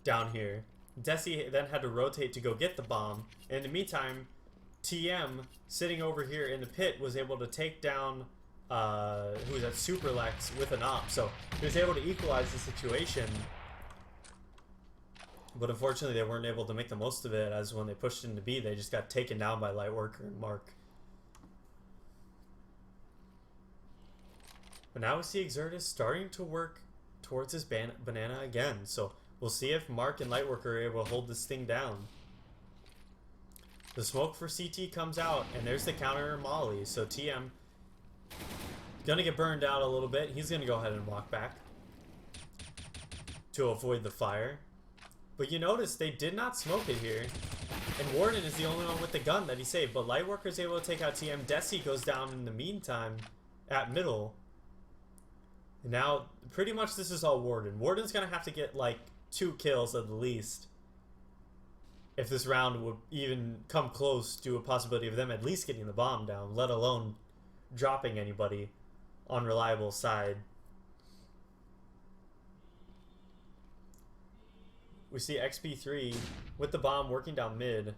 down here. Desi then had to rotate to go get the bomb. And in the meantime, TM, sitting over here in the pit, was able to take down who was at Superlex with an op. So, he was able to equalize the situation. But unfortunately, they weren't able to make the most of it, as when they pushed into B, they just got taken down by Lightworker and Mark. But now we see Exertus starting to work towards his banana again. So we'll see if Mark and Lightworker are able to hold this thing down. The smoke for CT comes out, and there's the counter molly. So TM gonna get burned out a little bit. He's gonna go ahead and walk back to avoid the fire. But you notice they did not smoke it here. And Warden is the only one with the gun that he saved. But Lightworker is able to take out TM. Desi goes down in the meantime at middle. And now, pretty much this is all Warden. Warden's going to have to get like 2 kills at the least, if this round would even come close to a possibility of them at least getting the bomb down, let alone dropping anybody on Reliable's side. We see XP3 with the bomb working down mid.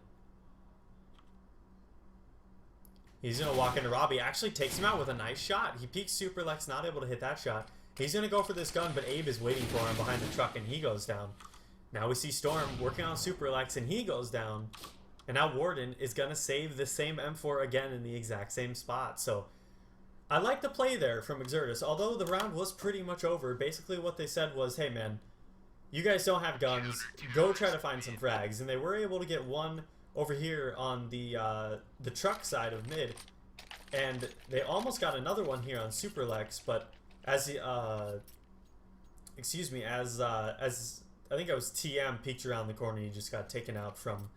He's going to walk into Robbie. Actually takes him out with a nice shot. He peeks Superlex, not able to hit that shot. He's going to go for this gun, but Abe is waiting for him behind the truck, and he goes down. Now we see Storm working on Superlex, and he goes down. And now Warden is going to save the same M4 again in the exact same spot. So I like the play there from Exertus. Although the round was pretty much over, basically what they said was, hey man, you guys don't have guns, go try to find some frags. And they were able to get one over here on the truck side of mid. And they almost got another one here on Superlex, but as the, excuse me, as I think it was TM peeked around the corner, he just got taken out from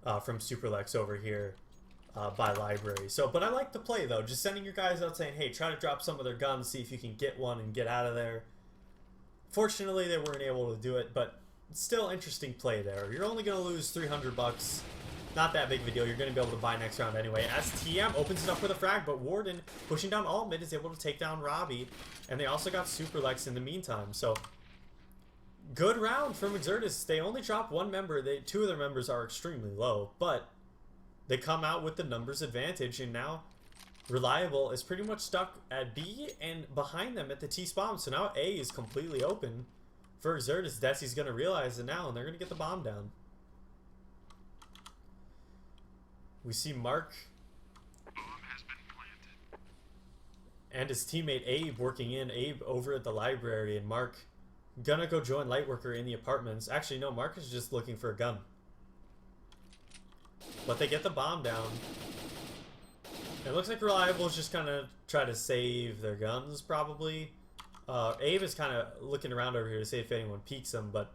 Superlex over here by Library. So, but I like the play though, just sending your guys out saying, hey, try to drop some of their guns, see if you can get one and get out of there. Fortunately, they weren't able to do it, but still interesting play there. You're only going to lose 300 bucks. Not that big of a deal. You're going to be able to buy next round anyway. As TM opens it up with a frag, but Warden, pushing down all mid, is able to take down Robbie. And they also got Superlex in the meantime. So, good round from Exertus. They only drop one member. 2 of their members are extremely low, but they come out with the numbers advantage, and now Reliable is pretty much stuck at B and behind them at the T-spawn. So now A is completely open for Exertus. Desi's going to realize it now, and they're going to get the bomb down. We see Mark and his teammate Abe working in. Abe over at the library, and Mark gonna go join Lightworker in the apartments. Actually, no, Mark is just looking for a gun. But they get the bomb down. It looks like Reliable is just gonna try to save their guns, probably. Abe is kind of looking around over here to see if anyone peeks them, but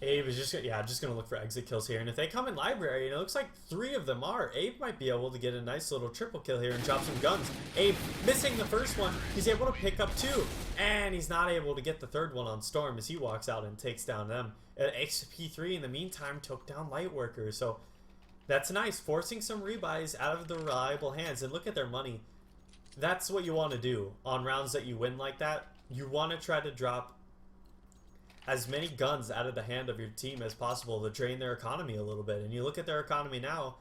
Abe is just gonna look for exit kills here. And if they come in library, and it looks like 3 of them are, Abe might be able to get a nice little triple kill here and drop some guns. Abe missing the first one. He's able to pick up 2, and he's not able to get the third one on Storm as he walks out and takes down them. XP3 in the meantime took down Lightworker. So that's nice, forcing some rebuys out of the Reliable hands. And look at their money. That's what you want to do on rounds that you win like that. You want to try to drop as many guns out of the hand of your team as possible to drain their economy a little bit. And you look at their economy now.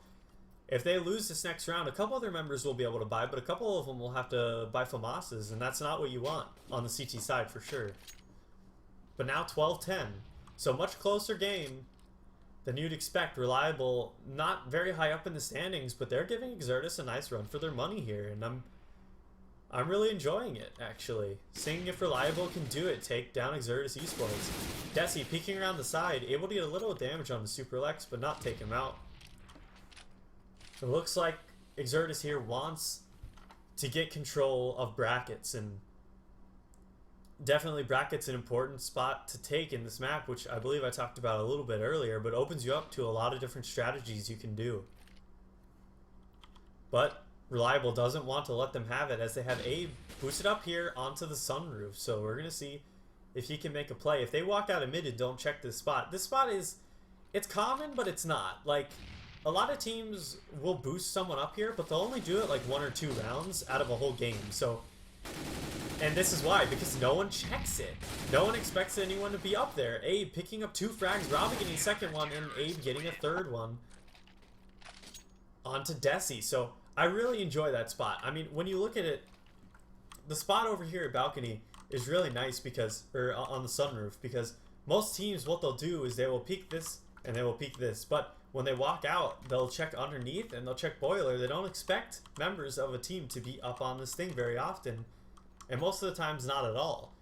If they lose this next round, a couple of their members will be able to buy, but a couple of them will have to buy FAMASs, and that's not what you want on the CT side for sure. But now 12-10. So much closer game than you'd expect. Reliable, not very high up in the standings, but they're giving Exertus a nice run for their money here, and I'm really enjoying it, actually. Seeing if Reliable can do it, take down Exertus eSports. Desi peeking around the side, able to get a little damage on the Superlex, but not take him out. It looks like Exertus here wants to get control of brackets, and definitely brackets an important spot to take in this map, which I believe I talked about a little bit earlier, but opens you up to a lot of different strategies you can do. But Reliable doesn't want to let them have it, as they have Abe boosted up here onto the sunroof. So we're going to see if he can make a play. If they walk out of mid and don't check this spot is, it's common, but it's not. Like, a lot of teams will boost someone up here, but they'll only do it like 1 or 2 rounds out of a whole game. So, and this is why, because no one checks it. No one expects anyone to be up there. Abe picking up 2 frags, Robbie getting a second one, and Abe getting a third one onto Desi. So I really enjoy that spot. I mean, when you look at it, the spot over here at balcony is really nice because, or on the sunroof, because most teams, what they'll do is they will peek this and they will peek this. But when they walk out, they'll check underneath and they'll check boiler. They don't expect members of a team to be up on this thing very often. And most of the times, not at all.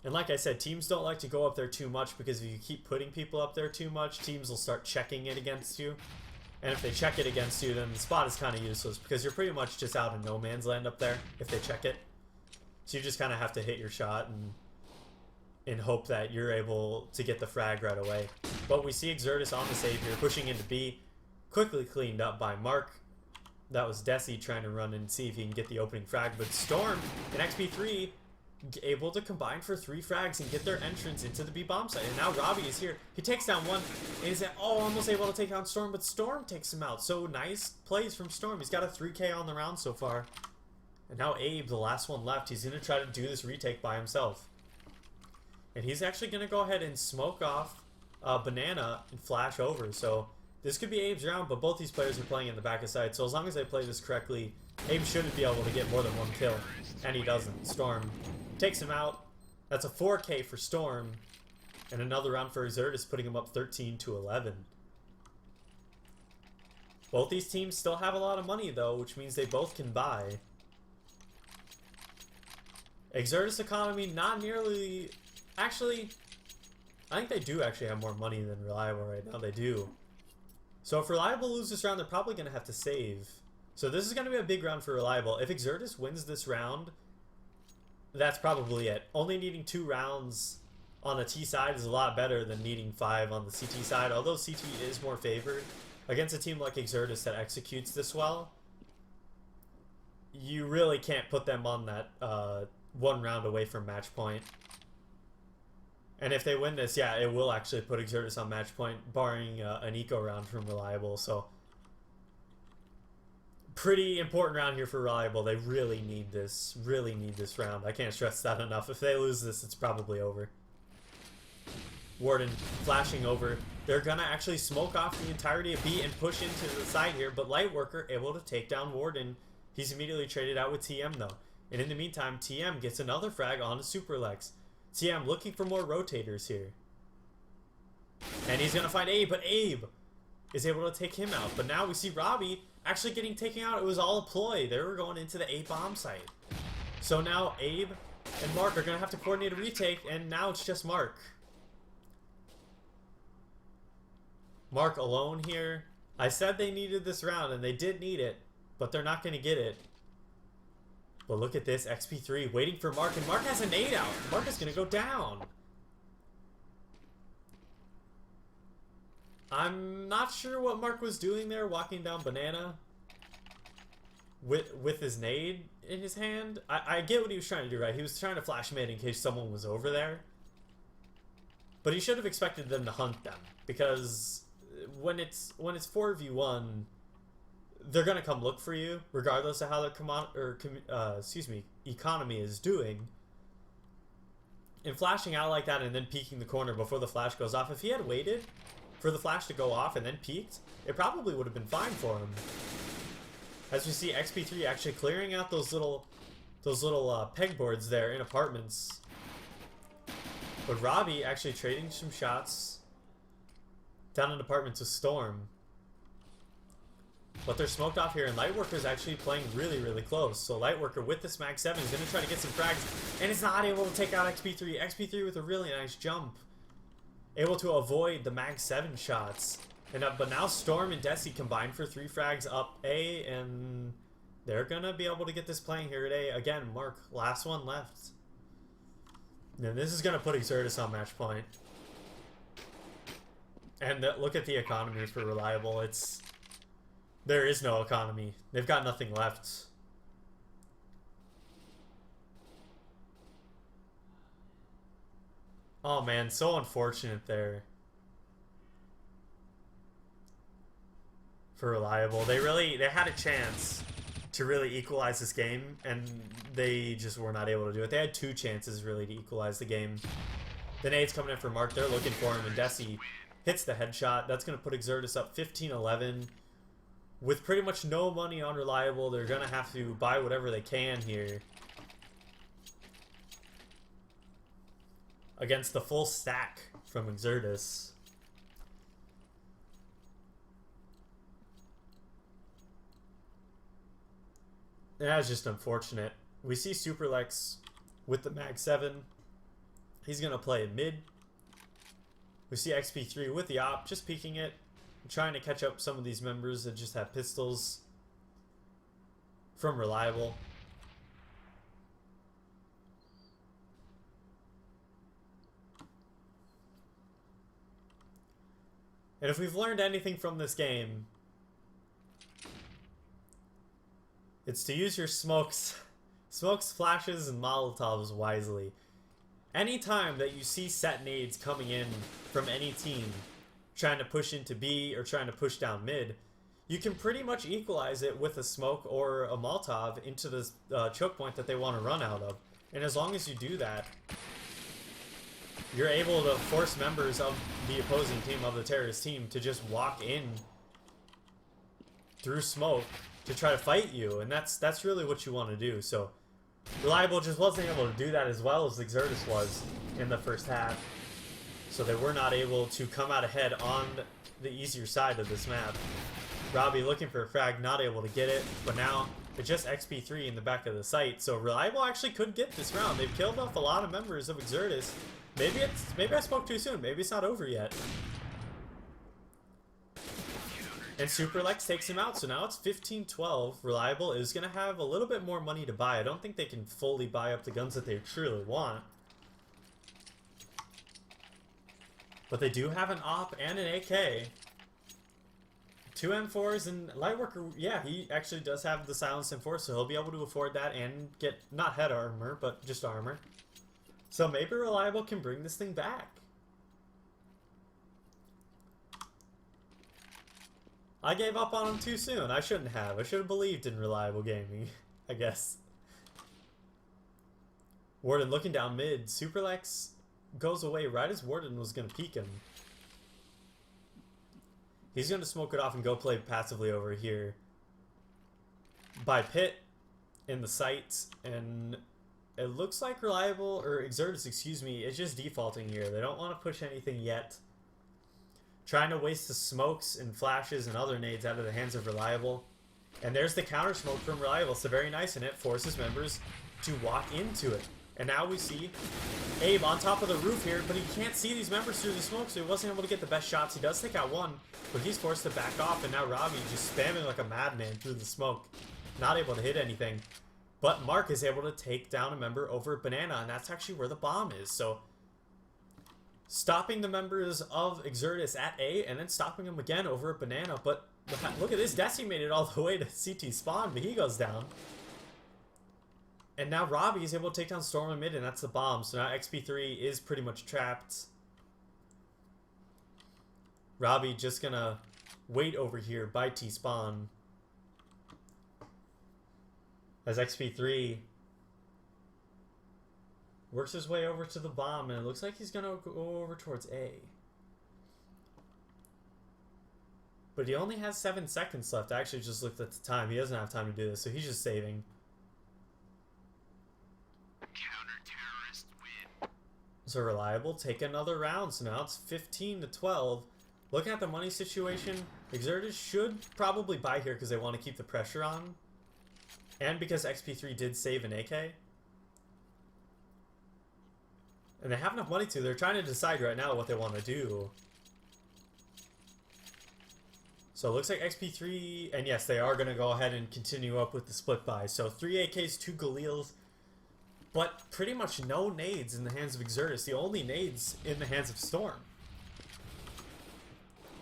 And like I said, teams don't like to go up there too much, because if you keep putting people up there too much, teams will start checking it against you. And if they check it against you, then the spot is kind of useless, because you're pretty much just out in no man's land up there if they check it. So you just kind of have to hit your shot and in hope that you're able to get the frag right away. But we see Exertus on the save here, pushing into B, quickly cleaned up by Mark. That was Desi trying to run and see if he can get the opening frag, but Storm and XP3 able to combine for 3 frags and get their entrance into the B bomb site. And now Robbie is here. He takes down one and is almost able to take down Storm, but Storm takes him out. So nice plays from Storm. He's got a 3K on the round so far. And now Abe, the last one left, he's going to try to do this retake by himself. And he's actually going to go ahead and smoke off Banana and flash over. So this could be Abe's round, but both these players are playing in the back of side. So as long as they play this correctly, Abe shouldn't be able to get more than 1 kill. And he doesn't. Storm takes him out. That's a 4K for Storm. And another round for Exertus, putting him up 13-11. Both these teams still have a lot of money, though, which means they both can buy. Exertus economy, not nearly... Actually, I think they do actually have more money than Reliable right now. They do. So if Reliable loses this round, they're probably going to have to save. So this is going to be a big round for Reliable. If Exertus wins this round, that's probably it. Only needing 2 rounds on the T side is a lot better than needing 5 on the CT side, although CT is more favored. Against a team like Exertus that executes this well, you really can't put them on that 1 round away from match point. And if they win this, yeah, it will actually put Exertus on match point, barring an eco round from Reliable. So pretty important round here for Reliable. They really need this round. I can't stress that enough. If they lose this, it's probably over. Warden flashing over. They're going to actually smoke off the entirety of B and push into the side here, but Lightworker able to take down Warden. He's immediately traded out with TM, though. And in the meantime, TM gets another frag on a Superlex. TM looking for more rotators here. And he's going to find Abe, but Abe is able to take him out. But now we see Robbie actually getting taken out. It was all a ploy. They were going into the A bomb site. So now Abe and Mark are going to have to coordinate a retake, and now it's just Mark. Mark alone here. I said they needed this round, and they did need it, but they're not going to get it. But look at this, XP3 waiting for Mark, and Mark has a nade out. Mark is going to go down. I'm not sure what Mark was doing there, walking down Banana with his nade in his hand. I get what he was trying to do, right? He was trying to flash mid in case someone was over there. But he should have expected them to hunt them, because when it's 4v1, they're gonna come look for you, regardless of how their economy is doing. And flashing out like that and then peeking the corner before the flash goes off. If he had waited for the flash to go off and then peeked, it probably would have been fine for him. As we see XP3 actually clearing out those little pegboards there in apartments. But Robbie actually trading some shots down in apartments with Storm. But they're smoked off here, and Lightworker's actually playing really, really close. So Lightworker with this Mag 7 is going to try to get some frags, and is not able to take out XP3. XP3 with a really nice jump. Able to avoid the Mag 7 shots. And but now Storm and Desi combine for 3 frags up A, and they're going to be able to get this playing here today. Again, Mark, last one left. And this is going to put Exertus on match point. And look at the economy for Reliable. There is no economy. They've got nothing left. Oh man, so unfortunate there for Reliable. They had a chance to really equalize this game, and they just were not able to do it. They had 2 chances really to equalize the game. The nade's coming in for Mark. They're looking for him, and Desi hits the headshot. That's going to put Exertus up 15-11. With pretty much no money on Reliable, they're going to have to buy whatever they can here against the full stack from Exertus. That was just unfortunate. We see Superlex with the Mag 7. He's going to play mid. We see XP3 with the op, just peeking it. Trying to catch up some of these members that just have pistols from Reliable. And if we've learned anything from this game, it's to use your smokes, flashes, and Molotovs wisely. Anytime that you see set nades coming in from any team, trying to push into B or trying to push down mid, you can pretty much equalize it with a smoke or a Molotov into the choke point that they want to run out of. And as long as you do that, you're able to force members of the opposing team, of the terrorist team, to just walk in through smoke to try to fight you, and that's really what you want to do. So Reliable just wasn't able to do that as well as Exertus was in the first half, so they were not able to come out ahead on the easier side of this map. Robbie looking for a frag, not able to get it, but now it's just XP3 in the back of the site, so Reliable actually could get this round. They've killed off a lot of members of Exertus. Maybe I spoke too soon. Maybe it's not over yet. And Superlex takes him out, so now it's 15-12. Reliable is going to have a little bit more money to buy. I don't think they can fully buy up the guns that they truly want. But they do have an AWP and an AK. 2 M4s and Lightworker, yeah, he actually does have the Silence M4, so he'll be able to afford that and get, not head armor, but just armor. So maybe Reliable can bring this thing back. I gave up on him too soon. I shouldn't have. I should have believed in Reliable Gaming, I guess. Warden looking down mid. Superlex goes away right as Warden was going to peek him. He's going to smoke it off and go play passively over here by Pit in the site, and it looks like Reliable, or Exertus, excuse me, is just defaulting here. They don't want to push anything yet. Trying to waste the smokes and flashes and other nades out of the hands of Reliable. And there's the counter smoke from Reliable. So very nice, and it forces members to walk into it. And now we see Abe on top of the roof here, but he can't see these members through the smoke, so he wasn't able to get the best shots. He does take out one, but he's forced to back off, and now Robbie just spamming like a madman through the smoke. Not able to hit anything. But Mark is able to take down a member over Banana, and that's actually where the bomb is. So stopping the members of Exertus at A, and then stopping them again over at Banana. But look at this, Desi made it all the way to CT spawn, but he goes down. And now Robbie is able to take down Storm in mid, and that's the bomb. So now XP3 is pretty much trapped. Robbie just gonna wait over here by T-spawn. As XP3 works his way over to the bomb, and it looks like he's gonna go over towards A. But he only has 7 seconds left. I actually just looked at the time. He doesn't have time to do this, so he's just saving. Counter-terrorist win. So Reliable take another round. So now it's 15-12. Looking at the money situation, Exertus should probably buy here because they want to keep the pressure on. And because XP3 did save an AK. And they have enough money to. They're trying to decide right now what they want to do. So it looks like XP3, and yes, they are going to go ahead and continue up with the split buy. So 3 AKs, 2 Galils, but pretty much no nades in the hands of Exertus. The only nades in the hands of Storm.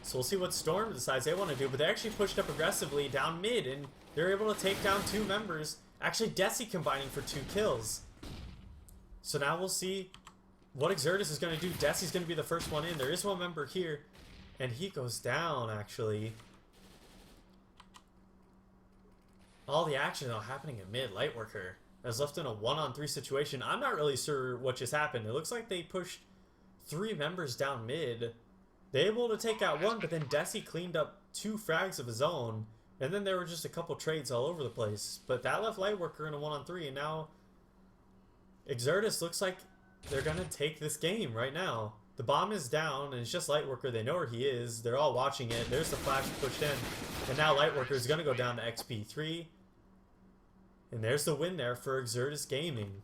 So we'll see what Storm decides they want to do, but they actually pushed up aggressively down mid, and they're able to take down 2 members. Actually, Desi combining for 2 kills. So now we'll see what Exertus is going to do. Desi's going to be the first one in. There is one member here, and he goes down, actually. All the action, though, happening in mid. Lightworker is left in a 1-on-3 situation. I'm not really sure what just happened. It looks like they pushed 3 members down mid. They're able to take out 1, but then Desi cleaned up 2 frags of his own. And then there were just a couple trades all over the place. But that left Lightworker in a 1-on-3, and now Exertus looks like they're going to take this game right now. The bomb is down, and it's just Lightworker. They know where he is. They're all watching it. There's the flash pushed in. And now Lightworker is going to go down to XP3. And there's the win there for Exertus Gaming.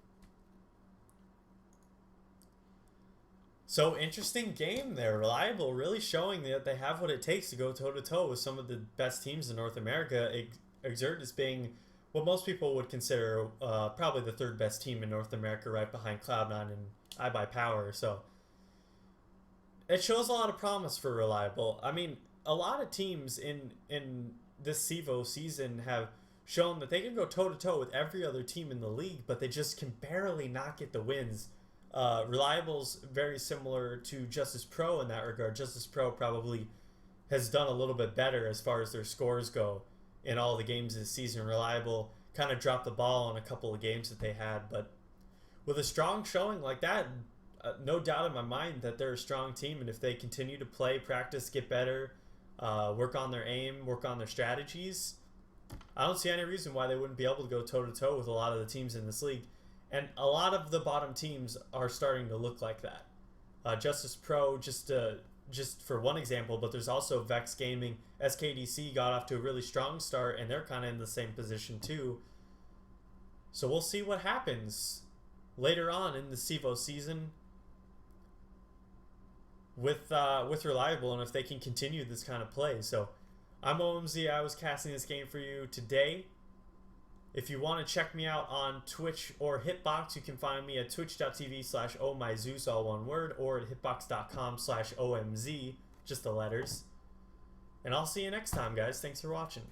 So, interesting game there. Reliable, really showing that they have what it takes to go toe-to-toe with some of the best teams in North America. Exertus being what most people would consider probably the 3rd best team in North America, right behind Cloud9 and iBuyPower. So, it shows a lot of promise for Reliable. I mean, a lot of teams in this Cevo season have shown that they can go toe to toe with every other team in the league, but they just can barely not get the wins. Reliable's very similar to Justice Pro in that regard. Justice Pro probably has done a little bit better as far as their scores go in all the games this season. Reliable kind of dropped the ball on a couple of games that they had, but with a strong showing like that, no doubt in my mind that they're a strong team, and if they continue to play, practice, get better, work on their aim, work on their strategies, I don't see any reason why they wouldn't be able to go toe-to-toe with a lot of the teams in this league. And a lot of the bottom teams are starting to look like that. Justice Pro, just for one example, but there's also Vex Gaming. SKDC got off to a really strong start, and they're kind of in the same position too. So we'll see what happens later on in the Cevo season with Reliable, and if they can continue this kind of play. So I'm OMZ. I was casting this game for you today. If you want to check me out on Twitch or Hitbox, you can find me at twitch.tv/ohmyzeus, all one word, or at hitbox.com/OMZ, just the letters. And I'll see you next time, guys. Thanks for watching.